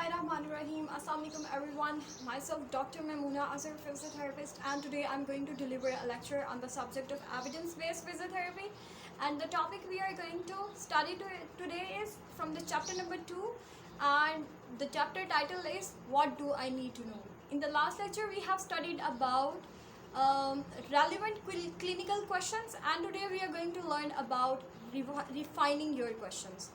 Bismillahirrahmanirrahim. Assalamu alaikum everyone. Myself Dr. Mamoona Azhar, physiotherapist, and today I'm going to deliver a lecture on the subject of evidence-based physiotherapy. And the topic we are going to study today is from the chapter number 2, and the chapter title is What Do I Need to Know? In the last lecture we have studied about relevant clinical questions, and today we are going to learn about refining your questions.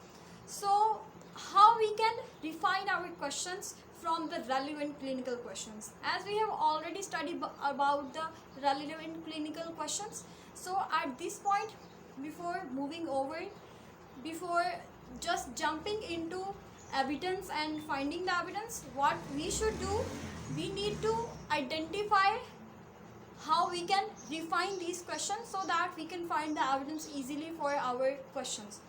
So how we can refine our questions from the relevant clinical questions, as we have already studied about the relevant clinical questions. So at this point, before moving over, before just jumping into evidence and finding the evidence, what we should do, we need to identify how we can refine these questions so that we can find the evidence easily for our questions.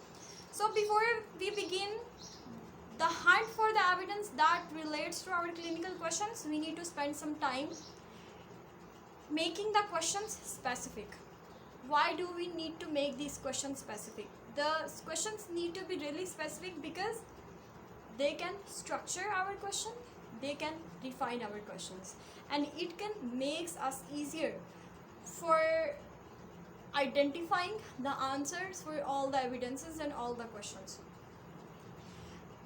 So before we begin the hunt for the evidence that relates to our clinical questions, we need to spend some time making the questions specific. Why do we need to make these questions specific? The questions need to be really specific because they can structure our question, they can refine our questions, and it can makes us easier for identifying the answers for all the evidences and all the questions.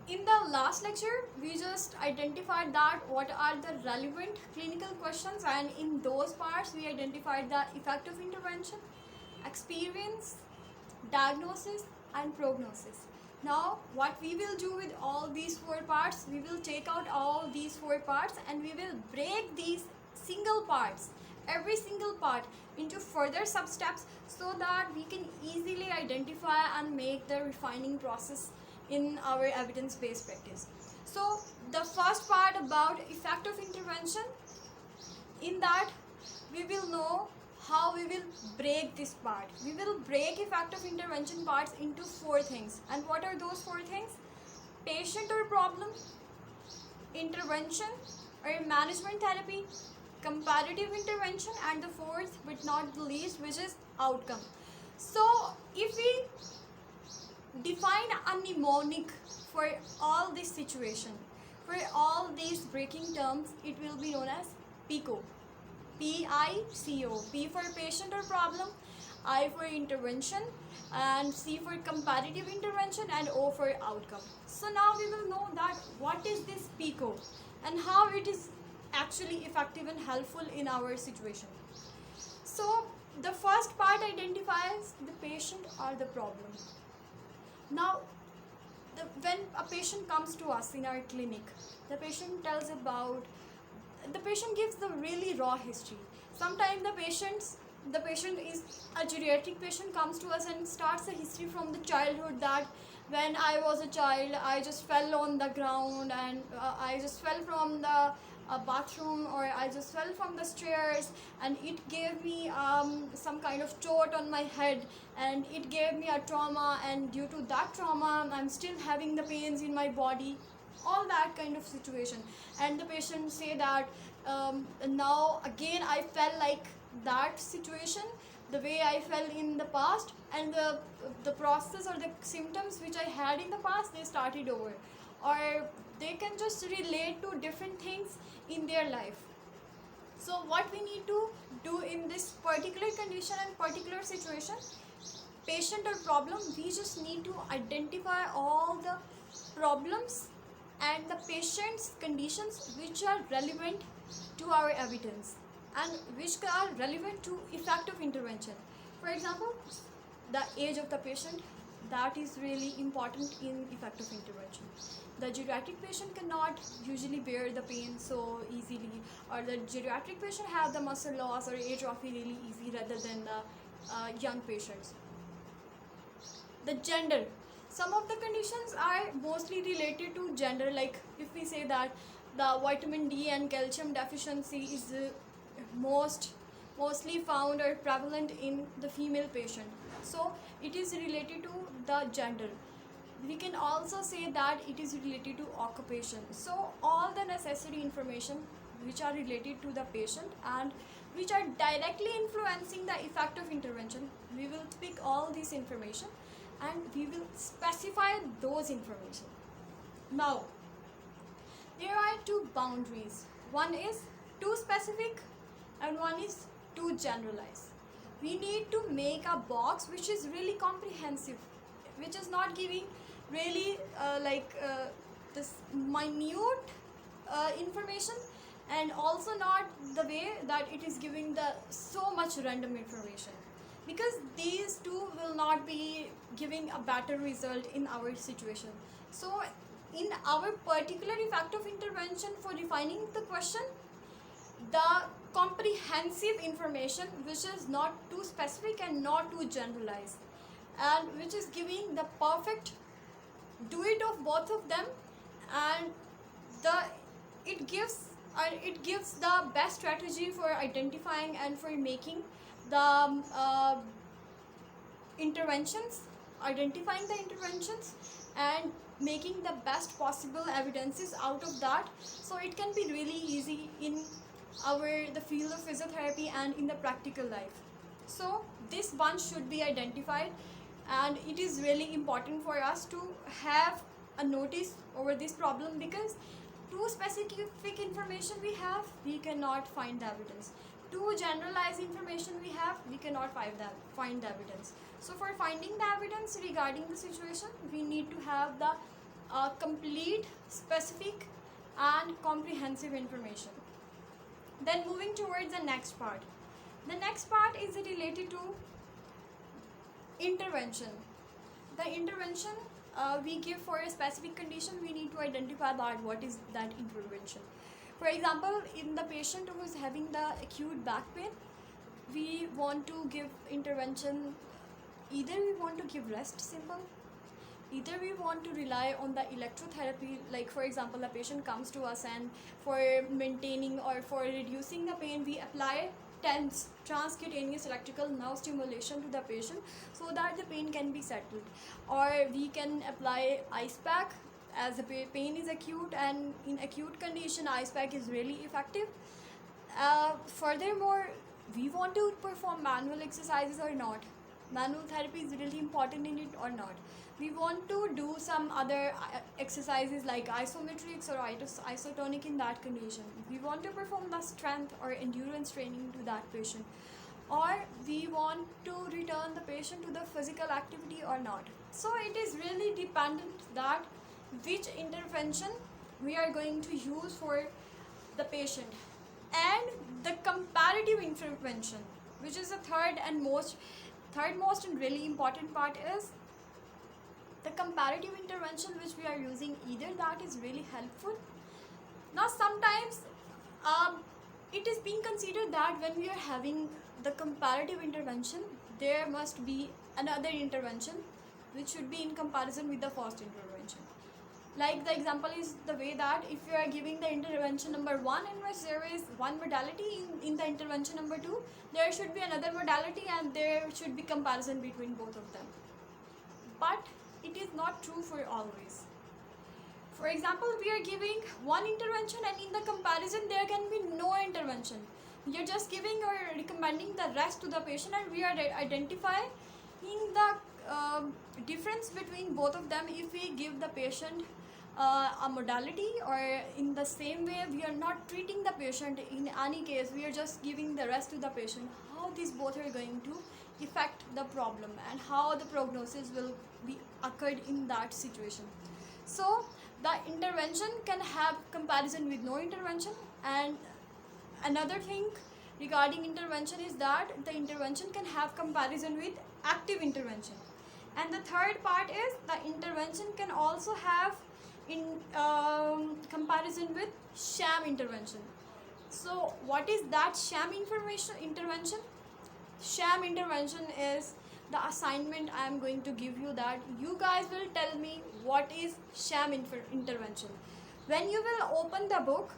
In the last lecture, we just identified that what are the relevant clinical questions, and in those parts we identified the effect of intervention, experience, diagnosis, and prognosis. Now what we will do with all these four parts, we will take out all these four parts and we will break these single parts, every single part, into further sub steps so that we can easily identify and make the refining process in our evidence-based practice. So the first part about effect of intervention, in that we will know how we will break this part. We will break effect of intervention parts into four things. And what are those four things? Patient or problem, intervention or management therapy, comparative intervention, and the fourth but not the least, which is outcome. So if we define a mnemonic for all this situation, for all these breaking terms, it will be known as PICO. P-I-C-O. P for patient or problem, I for intervention, and C for comparative intervention, and O for outcome. So now we will know that what is this PICO and how it is actually effective and helpful in our situation. So the first part identifies the patient or the problem. Now, when a patient comes to us in our clinic, the patient gives the really raw history. Sometimes the patient is a geriatric patient, comes to us and starts a history from the childhood, that when I was a child, I just fell on the ground, and I just fell from the bathroom, or I just fell from the stairs, and it gave me some kind of chort on my head, and it gave me a trauma, and due to that trauma I'm still having the pains in my body, all that kind of situation. And the patient say that now again I felt like that situation, the way I fell in the past, and the process or the symptoms which I had in the past, they started over. Or they can just relate to different things in their life. So what we need to do in this particular condition and particular situation, patient or problem, we just need to identify all the problems and the patient's conditions which are relevant to our evidence and which are relevant to effect of intervention. For example, the age of the patient, that is really important in effect of intervention. The geriatric patient cannot usually bear the pain so easily, or the geriatric patient have the muscle loss or atrophy really easy rather than the young patients. The gender, some of the conditions are mostly related to gender, like if we say that the vitamin D and calcium deficiency is mostly found or prevalent in the female patient, so it is related to the gender. We can also say that it is related to occupation. So all the necessary information which are related to the patient and which are directly influencing the effect of intervention, we will pick all this information and we will specify those information. Now there are two boundaries. One is too specific and one is too generalized. We need to make a box which is really comprehensive, which is not giving really this minute information, and also not the way that it is giving the so much random information, because these two will not be giving a better result in our situation. So in our particular effective intervention for defining the question, the comprehensive information which is not too specific and not too generalized, and which is giving the perfect duet of both of them, and the it gives the best strategy for identifying and for making the interventions, identifying the interventions, and making the best possible evidences out of that, so it can be really easy in the field of physiotherapy and in the practical life. So this bunch should be identified, and it is really important for us to have a notice over this problem, because too specific information we cannot find the evidence. Too generalized information we cannot find the evidence. So for finding the evidence regarding the situation, we need to have the complete, specific and comprehensive information. Then moving towards the next part. The next part is related to intervention. The intervention we give for a specific condition, we need to identify that what is that intervention. For example, in the patient who is having the acute back pain, we want to give intervention. Either we want to give rest, simple, either we want to rely on the electrotherapy. Like for example, a patient comes to us, and for maintaining or for reducing the pain, we apply TENS, transcutaneous electrical nerve stimulation, to the patient so that the pain can be settled. Or we can apply ice pack, as the pain is acute, and in acute condition ice pack is really effective. Furthermore, we want to perform manual exercises or not, manual therapy is really important in it or not. We want to do some other exercises like isometrics or isotonic in that condition. We want to perform the strength or endurance training to that patient, or we want to return the patient to the physical activity or not. So it is really dependent that which intervention we are going to use for the patient. And the comparative intervention, which is the third most and really important part, is the comparative intervention which we are using. Either that is really helpful. Now sometimes it is being considered that when we are having the comparative intervention, there must be another intervention which should be in comparison with the first intervention. Like the example is the way that if you are giving the intervention number 1 in which there is one modality, in the intervention number 2 there should be another modality, and there should be comparison between both of them. But it is not true for always. For example, we are giving one intervention, and in the comparison there can be no intervention. We are just giving or recommending the rest to the patient, and we are identifying the difference between both of them. If we give the patient a modality, or in the same way we are not treating the patient in any case, we are just giving the rest to the patient, how these both are going to affect the problem and how the prognosis will be occurred in that situation. So the intervention can have comparison with no intervention. And another thing regarding intervention is that the intervention can have comparison with active intervention. And the third part is the intervention can also have in comparison with sham intervention. So what is that sham intervention? Sham intervention is the assignment I am going to give you, that you guys will tell me what is sham intervention. When you will open the book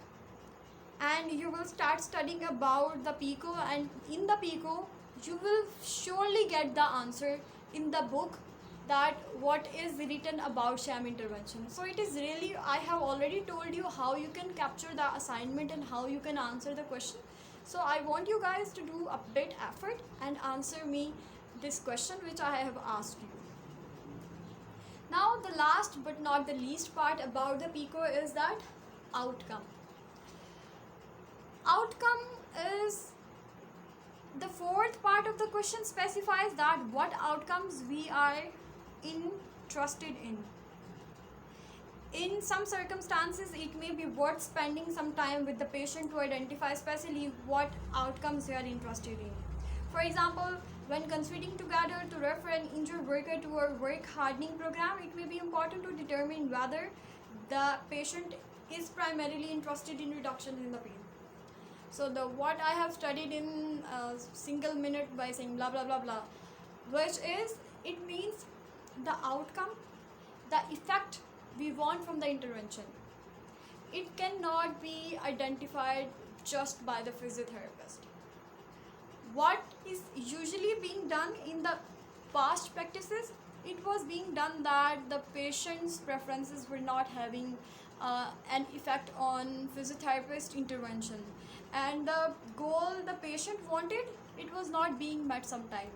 and you will start studying about the PICO, and in the PICO you will surely get the answer in the book that what is written about sham intervention. So it is really, I have already told you how you can capture the assignment and how you can answer the question. So I want you guys to do a bit effort and answer me this question which I have asked you. Now the last but not the least part about the PICO is that outcome. Outcome is the fourth part of the question specifies that what outcomes we are interested in. In some circumstances, it may be worth spending some time with the patient to identify especially what outcomes they are interested in. For example, when considering together to refer an injured worker to a work hardening program, it may be important to determine whether the patient is primarily interested in reduction in the pain. So the what I have studied in a single minute by saying blah blah blah blah, which is, it means the outcome, the effect we want from the intervention. It cannot be identified just by the physiotherapist. What is usually being done in the past practices, it was being done that the patient's preferences were not having an effect on physiotherapist intervention, and the goal the patient wanted, it was not being met sometime.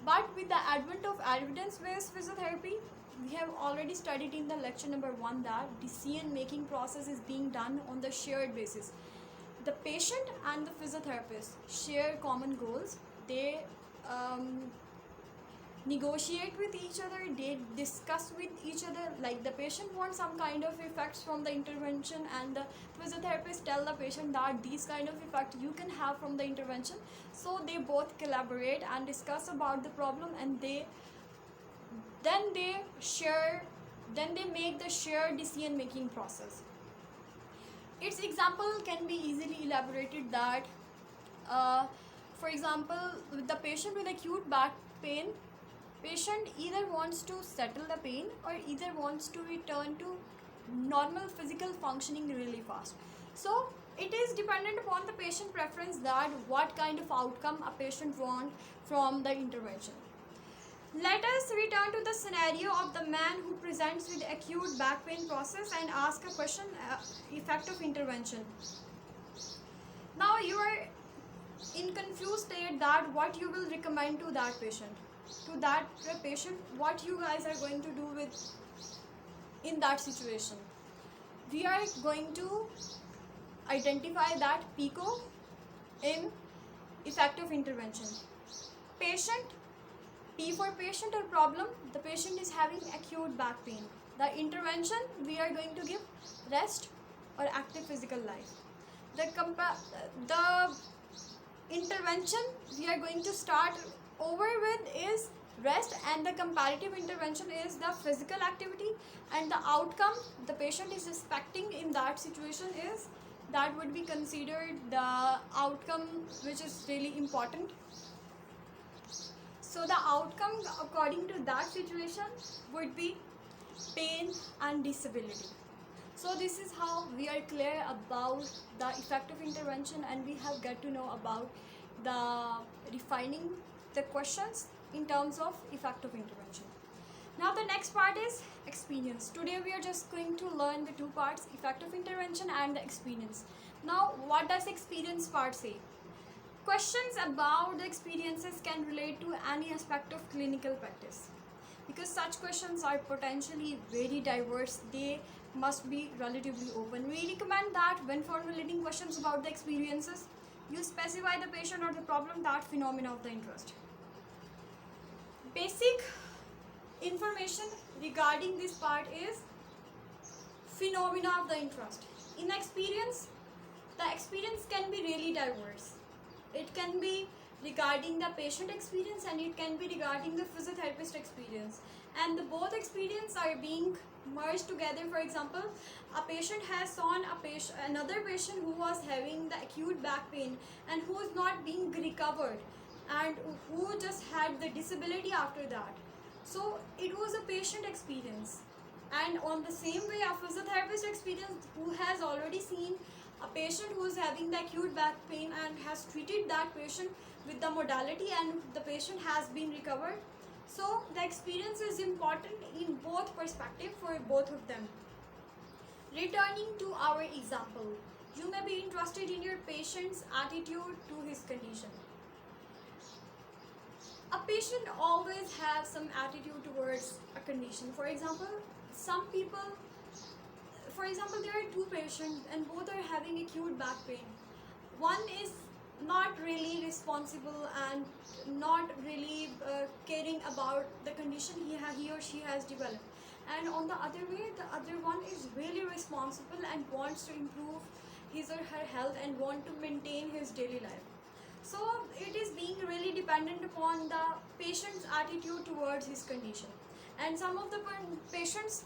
But with the advent of evidence-based physiotherapy, we have already studied in the lecture number 1 that decision making process is being done on the shared basis. The patient and the physiotherapist share common goals. They negotiate with each other, they discuss with each other, like the patient wants some kind of effects from the intervention, and the physiotherapist tell the patient that these kind of effect you can have from the intervention. So they both collaborate and discuss about the problem, and they make the shared decision making process. Its example can be easily elaborated that for example, with the patient with acute back pain, patient either wants to settle the pain or either wants to return to normal physical functioning really fast. So it is dependent upon the patient preference that what kind of outcome a patient wants from the intervention. Let us return to the scenario of the man who presents with acute back pain process and ask a question, effect of intervention. Now you are in confused state that what you will recommend to that patient. What you guys are going to do with in that situation. We are going to identify that PICO in effective intervention. Patient, P for patient or problem, the patient is having acute back pain. The intervention, we are going to give rest or active physical life. The intervention we are going to start over with is rest, and the comparative intervention is the physical activity, and the outcome the patient is expecting in that situation is that would be considered the outcome which is really important. So the outcome according to that situation would be pain and disability. So this is how we are clear about the effective intervention, and we have got to know about the refining the questions in terms of effective intervention. Now the next part is experience. Today we are just going to learn the two parts, effective intervention and the experience. Now what does experience part say? Questions about the experiences can relate to any aspect of clinical practice. Because such questions are potentially very diverse, they must be relatively open. We recommend that when formulating questions about the experiences, you specify the patient or the problem, that phenomena of the interest. Basic information regarding this part is phenomena of the interest. In experience, the experience can be really diverse. It can be regarding the patient experience and it can be regarding the physiotherapist experience, and the both experience are being merged together. For example, a patient has seen another patient who was having the acute back pain and who is not being recovered and who just had the disability after that. So it was a patient experience, and on the same way a physiotherapist experience who has already seen a patient who is having the acute back pain and has treated that patient with the modality and the patient has been recovered. So the experience is important in both perspective for both of them. Returning to our example, you may be interested in your patient's attitude to his condition. A patient always has some attitude towards a condition. For example, some people for example, there are two patients and both are having acute back pain. One is not really responsible and not really caring about the condition he or she has developed, and on the other way, the other one is really responsible and wants to improve his or her health and want to maintain his daily life. So it is being really dependent upon the patient's attitude towards his condition. And some of the patients,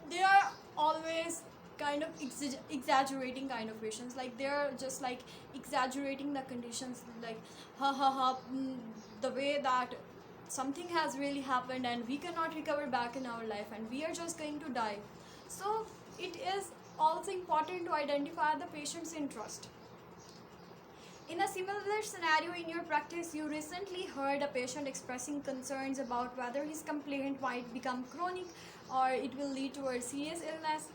they are always kind of exaggerating kind of patients, like they're just like exaggerating the conditions, like ha ha ha, the way that something has really happened and we cannot recover back in our life and we are just going to die. So it is also important to identify the patient's interest. In a similar scenario in your practice, you recently heard a patient expressing concerns about whether his complaint might become chronic or it will lead to a serious illness.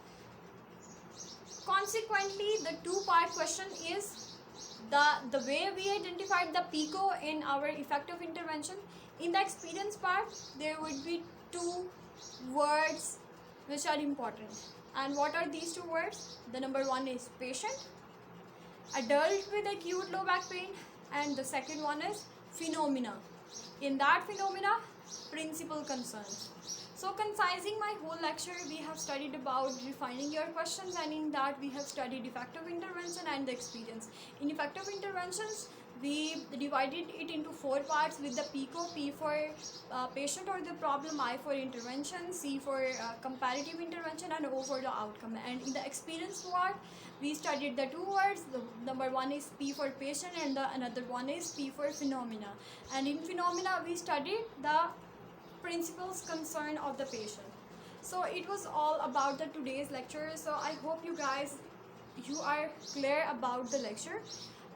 Consequently, the two-part question is the way we identified the PICO in our effective intervention. In the experience part, there would be two words which are important. And what are these two words? The number one is patient, adult with acute low back pain, and the second one is phenomena. In that phenomena, principal concerns. So concising my whole lecture, we have studied about refining your questions, and in that we have studied effective intervention and the experience. In effective interventions, we divided it into four parts with the PICO: P for patient or the problem, I for intervention, C for comparative intervention, and O for the outcome. And in the experience part, we studied the two words. The number one is P for patient and the another one is P for phenomena. And in phenomena, we studied the principles concern of the patient. So it was all about the today's lecture. So I hope you guys, you are clear about the lecture.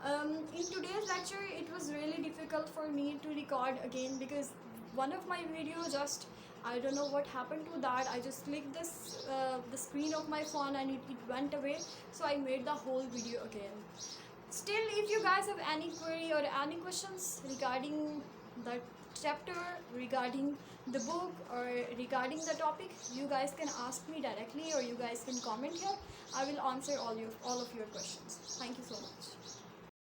In today's lecture, it was really difficult for me to record again because one of my videos just, I don't know what happened to that. I just clicked this the screen of my phone and it went away. So I made the whole video again. Still, if you guys have any query or any questions regarding the chapter, regarding the book, or regarding the topic, you guys can ask me directly or you guys can comment here. I will answer all of your questions. Thank you so much.